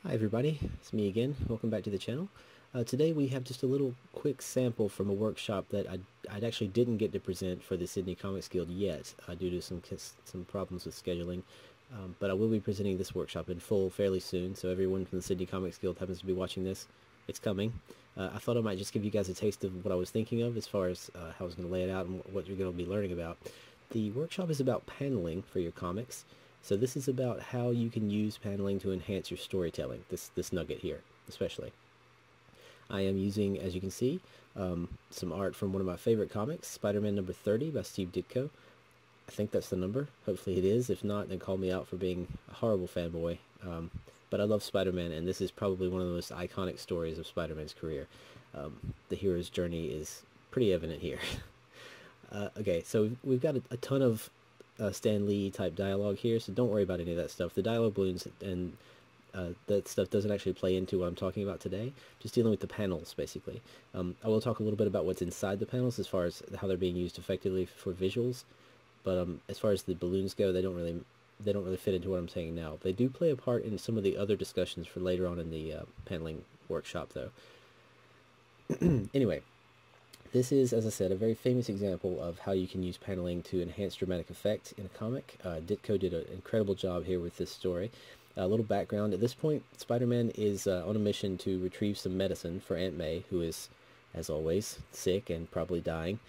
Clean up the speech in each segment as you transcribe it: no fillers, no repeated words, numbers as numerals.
Hi everybody, it's me again. Welcome back to the channel. Today we have just a little quick sample from a workshop that I actually didn't get to present for the Sydney Comics Guild yet due to some problems with scheduling. But I will be presenting this workshop in full fairly soon, so everyone from the Sydney Comics Guild happens to be watching this, it's coming. I thought I might just give you guys a taste of what I was thinking of as far as how I was going to lay it out and what you're going to be learning about. The workshop is about paneling for your comics. So this is about how you can use paneling to enhance your storytelling, this nugget here, especially. I am using, as you can see, some art from one of my favorite comics, Spider-Man number 30 by Steve Ditko. I think that's the number. Hopefully it is. If not, then call me out for being a horrible fanboy. But I love Spider-Man, and this is probably one of the most iconic stories of Spider-Man's career. The hero's journey is pretty evident here. Okay, so we've got a ton of Stan Lee type dialogue here, so don't worry about any of that stuff. The dialogue balloons and that stuff doesn't actually play into what I'm talking about today. Just dealing with the panels, basically. I will talk a little bit about what's inside the panels as far as how they're being used effectively for visuals. But as far as the balloons go, they don't really fit into what I'm saying now. They do play a part in some of the other discussions for later on in the paneling workshop, though. Anyway, this is, as I said, a very famous example of how you can use paneling to enhance dramatic effect in a comic. Ditko did an incredible job here with this story. A little background. At this point, Spider-Man is on a mission to retrieve some medicine for Aunt May, who is, as always, sick and probably dying.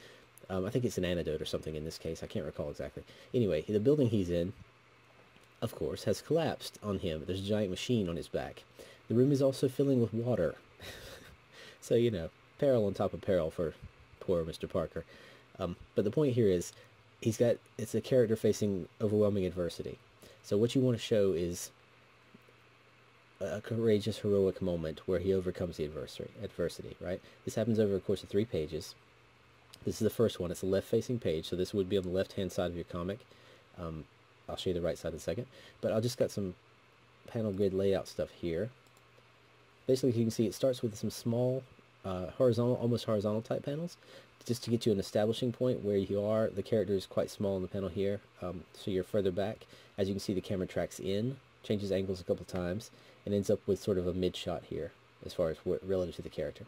I think it's an antidote or something in this case. I can't recall exactly. Anyway, the building he's in, of course, has collapsed on him. There's a giant machine on his back. The room is also filling with water. So, you know, peril on top of peril for poor Mr. Parker. But the point here is, it's a character facing overwhelming adversity. So what you want to show is a courageous, heroic moment where he overcomes the adversity, right? This happens over a course of 3 pages. This is the first one. It's a left-facing page, so this would be on the left-hand side of your comic. I'll show you the right side in a second. But I'll just got some panel grid layout stuff here. Basically, you can see it starts with some small almost horizontal type panels, just to get you an establishing point where you are. The character is quite small in the panel here, so you're further back. As you can see, the camera tracks in, changes angles a couple times, and ends up with sort of a mid shot here as far as relative to the character.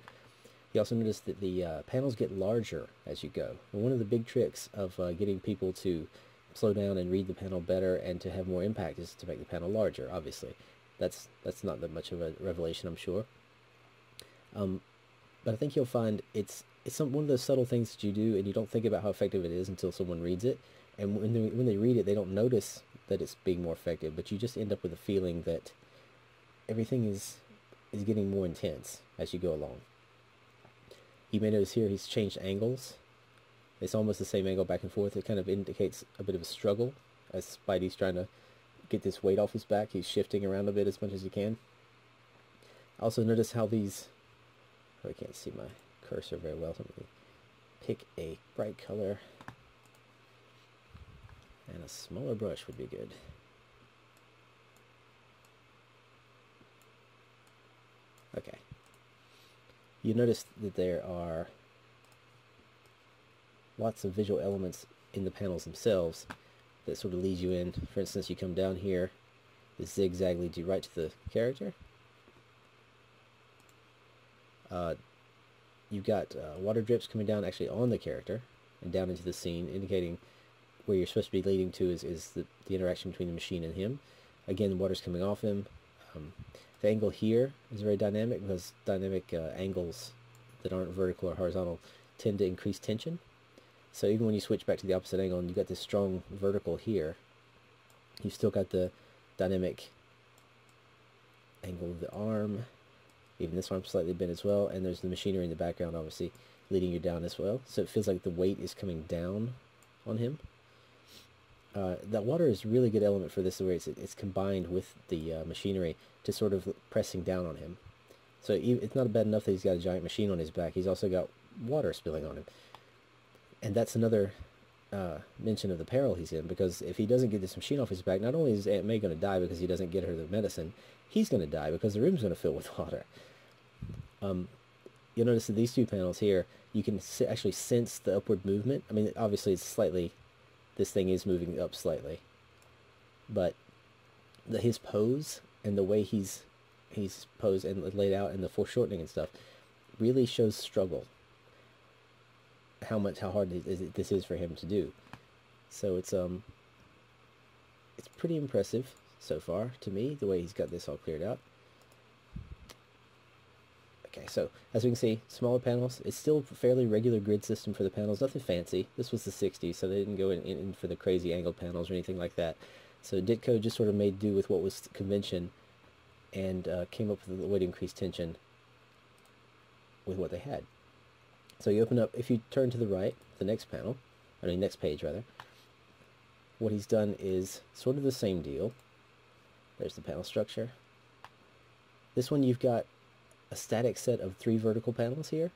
You also notice that the panels get larger as you go. And one of the big tricks of getting people to slow down and read the panel better and to have more impact is to make the panel larger, obviously. That's not that much of a revelation, I'm sure. But I think you'll find it's one of those subtle things that you do, and you don't think about how effective it is until someone reads it. And when they read it, they don't notice that it's being more effective, but you just end up with a feeling that everything is getting more intense as you go along. You may notice here he's changed angles. It's almost the same angle back and forth. It kind of indicates a bit of a struggle as Spidey's trying to get this weight off his back. He's shifting around a bit as much as he can. Also notice how these... I can't see my cursor very well, so let me pick a bright color, and a smaller brush would be good. Okay. You notice that there are lots of visual elements in the panels themselves that sort of lead you in. For instance, you come down here, the zigzag leads you right to the character. You've got water drips coming down actually on the character and down into the scene, indicating where you're supposed to be leading to is the interaction between the machine and him. Again, the water's coming off him. The angle here is very dynamic because dynamic angles that aren't vertical or horizontal tend to increase tension. So even when you switch back to the opposite angle and you've got this strong vertical here, you've still got the dynamic angle of the arm. Even this arm's slightly bent as well, and there's the machinery in the background, obviously, leading you down as well. So it feels like the weight is coming down on him. That water is a really good element for this, where it's combined with the machinery to sort of pressing down on him. So it's not bad enough that he's got a giant machine on his back. He's also got water spilling on him. And that's another mention of the peril he's in, because if he doesn't get this machine off his back, not only is Aunt May going to die because he doesn't get her the medicine, he's going to die because the room's going to fill with water. You'll notice that these 2 panels here, you can actually sense the upward movement. I mean, obviously it's slightly, this thing is moving up slightly, but his pose and the way he's he's posed and laid out, and the foreshortening and stuff really shows struggle. How hard this is for him to do. So it's pretty impressive so far to me, the way he's got this all cleared out. Okay, so as we can see, smaller panels. It's still a fairly regular grid system for the panels, nothing fancy. This was the 60s, so they didn't go in for the crazy angled panels or anything like that. So Ditko just sort of made do with what was convention, and came up with a way to increase tension with what they had. So you open up, if you turn to the right, the next next page rather, what he's done is sort of the same deal. There's the panel structure. This one you've got a static set of 3 vertical panels here.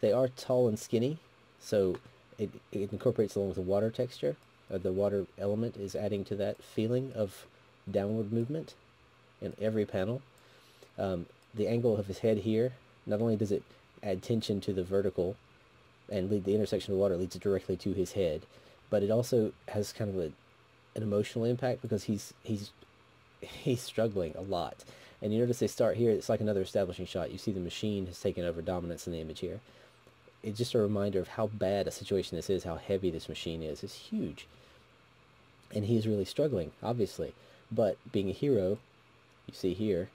They are tall and skinny, so it incorporates along with the water texture. The water element is adding to that feeling of downward movement in every panel. The angle of his head here, not only does it add tension to the vertical and lead the intersection of the water leads it directly to his head, but it also has kind of an emotional impact because he's struggling a lot. And you notice they start here, it's like another establishing shot. You see the machine has taken over dominance in the image here. It's just a reminder of how bad a situation this is, how heavy this machine is. It's huge. And he is really struggling, obviously. But being a hero, you see here,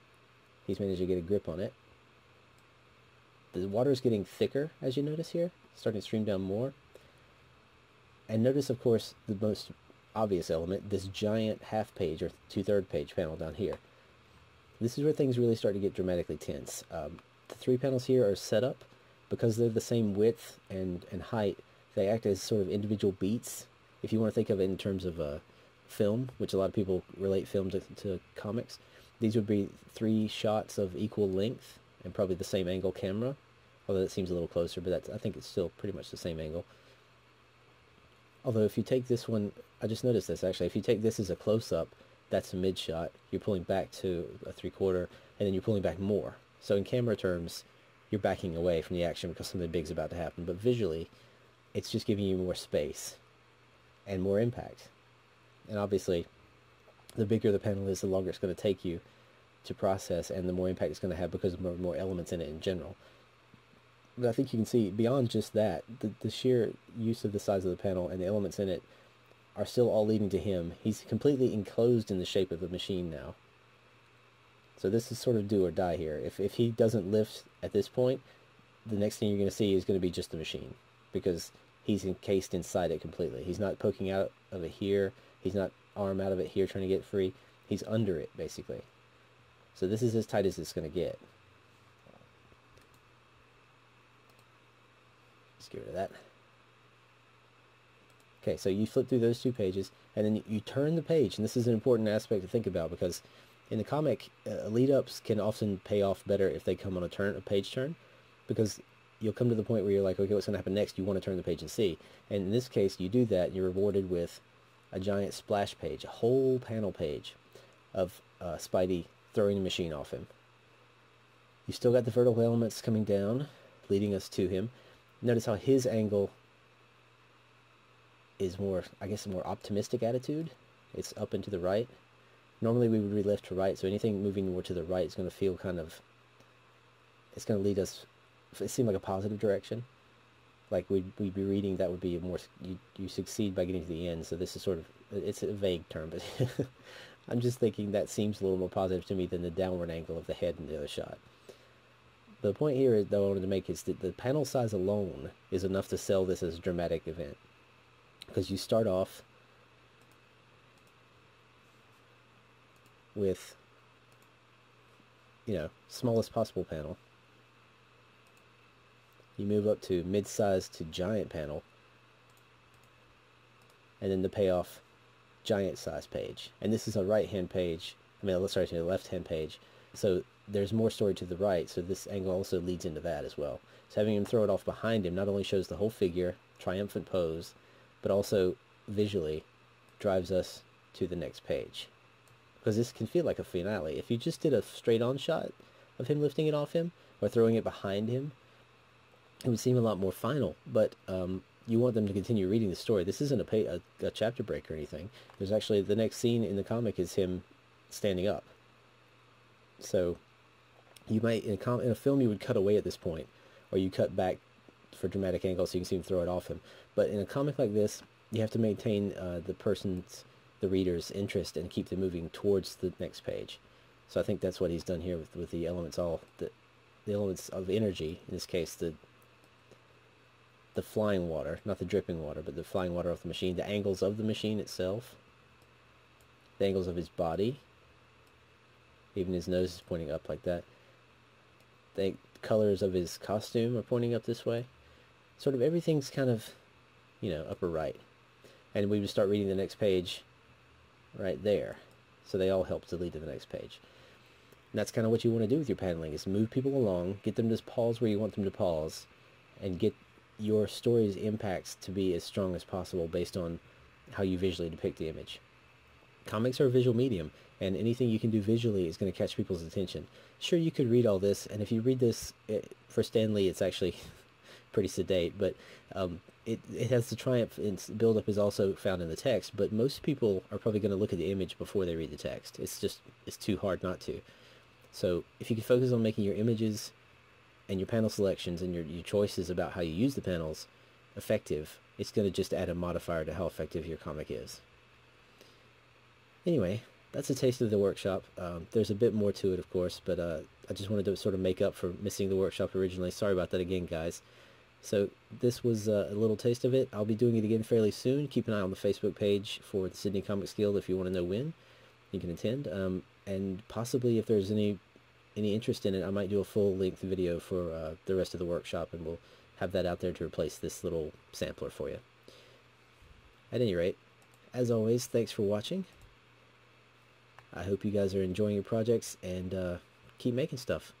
he's managed to get a grip on it. The water is getting thicker, as you notice here, starting to stream down more. And notice, of course, the most obvious element, this giant half page or 2/3 page panel down here. This is where things really start to get dramatically tense. The 3 panels here are set up because they're the same width and height. They act as sort of individual beats. If you want to think of it in terms of film, which a lot of people relate film to comics, these would be 3 shots of equal length and probably the same angle camera, although that seems a little closer, but I think it's still pretty much the same angle. Although if you take this one, I just noticed this actually, if you take this as a close-up, that's a mid shot, you're pulling back to a 3/4, and then you're pulling back more. So in camera terms, you're backing away from the action because something big's about to happen, but visually, it's just giving you more space and more impact. And obviously, the bigger the panel is, the longer it's going to take you to process, and the more impact it's going to have because of more elements in it in general. But I think you can see, beyond just that, the sheer use of the size of the panel and the elements in it are still all leading to him. He's completely enclosed in the shape of the machine now. So this is sort of do or die here. If he doesn't lift at this point, the next thing you're going to see is going to be just the machine, because he's encased inside it completely. He's not poking out of it here. He's not arm out of it here trying to get free. He's under it, basically. So this is as tight as it's going to get. Let's get rid of that. Okay, so you flip through those 2 pages, and then you turn the page, and this is an important aspect to think about, because in the comic, lead-ups can often pay off better if they come on a page turn, because you'll come to the point where you're like, okay, what's going to happen next? You want to turn the page and see. And in this case, you do that, and you're rewarded with a giant splash page, a whole panel page of Spidey throwing the machine off him. You still got the vertical elements coming down, leading us to him. Notice how his angle is more, I guess, a more optimistic attitude. It's up and to the right. Normally we would read left to right, so anything moving more to the right is going to feel kind of, it's going to lead us, it seemed like a positive direction. Like we'd be reading, that would be a more, you succeed by getting to the end, so this is sort of, it's a vague term, but I'm just thinking that seems a little more positive to me than the downward angle of the head in the other shot. The point here, though, I wanted to make is that the panel size alone is enough to sell this as a dramatic event. Because you start off with, smallest possible panel. You move up to mid-size to giant panel. And then the payoff giant size page. And this is a right-hand page. Let's start to the left-hand page. So there's more story to the right, so this angle also leads into that as well. So having him throw it off behind him not only shows the whole figure, triumphant pose, but also visually drives us to the next page. Because this can feel like a finale. If you just did a straight-on shot of him lifting it off him, or throwing it behind him, it would seem a lot more final. But you want them to continue reading the story. This isn't a chapter break or anything. There's actually, the next scene in the comic is him standing up. So You might, in a film, you would cut away at this point, or you cut back for dramatic angles so you can see him throw it off him. But in a comic like this, you have to maintain the reader's interest and keep them moving towards the next page. So I think that's what he's done here with the elements, the elements of energy, in this case, the flying water, not the dripping water, but the flying water off the machine, the angles of the machine itself, the angles of his body, even his nose is pointing up like that. The colors of his costume are pointing up this way. Sort of everything's kind of, upper right. And we would start reading the next page right there. So they all help to lead to the next page. And that's kind of what you want to do with your paneling, is move people along, get them to pause where you want them to pause, and get your story's impacts to be as strong as possible based on how you visually depict the image. Comics are a visual medium, and anything you can do visually is going to catch people's attention. Sure, you could read all this, and if you read this, for Stan Lee, it's actually pretty sedate, but it has the triumph, and build-up is also found in the text, but most people are probably going to look at the image before they read the text. It's too hard not to. So if you can focus on making your images and your panel selections and your choices about how you use the panels effective, it's going to just add a modifier to how effective your comic is. Anyway, that's a taste of the workshop. There's a bit more to it, of course, but I just wanted to sort of make up for missing the workshop originally. Sorry about that again, guys. So this was a little taste of it. I'll be doing it again fairly soon. Keep an eye on the Facebook page for the Sydney Comics Guild if you want to know when you can attend. And possibly if there's any interest in it, I might do a full-length video for the rest of the workshop, and we'll have that out there to replace this little sampler for you. At any rate, as always, thanks for watching. I hope you guys are enjoying your projects, and keep making stuff.